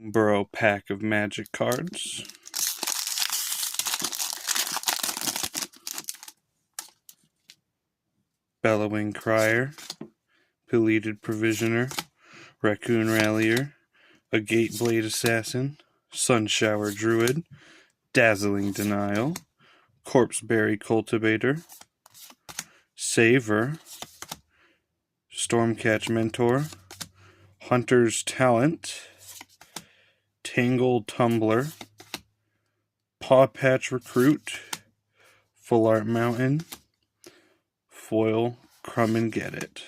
Burrow pack of magic cards. Bellowing Crier, Peleated Provisioner, Raccoon Rallier, a Gateblade Assassin, Sunshower Druid, Dazzling Denial, Corpseberry Cultivator, Saver, Stormcatch Mentor, Hunter's Talent, Tangle Tumbler, Pawpatch Recruit, Full Art Mountain, Foil Crumb and Get It.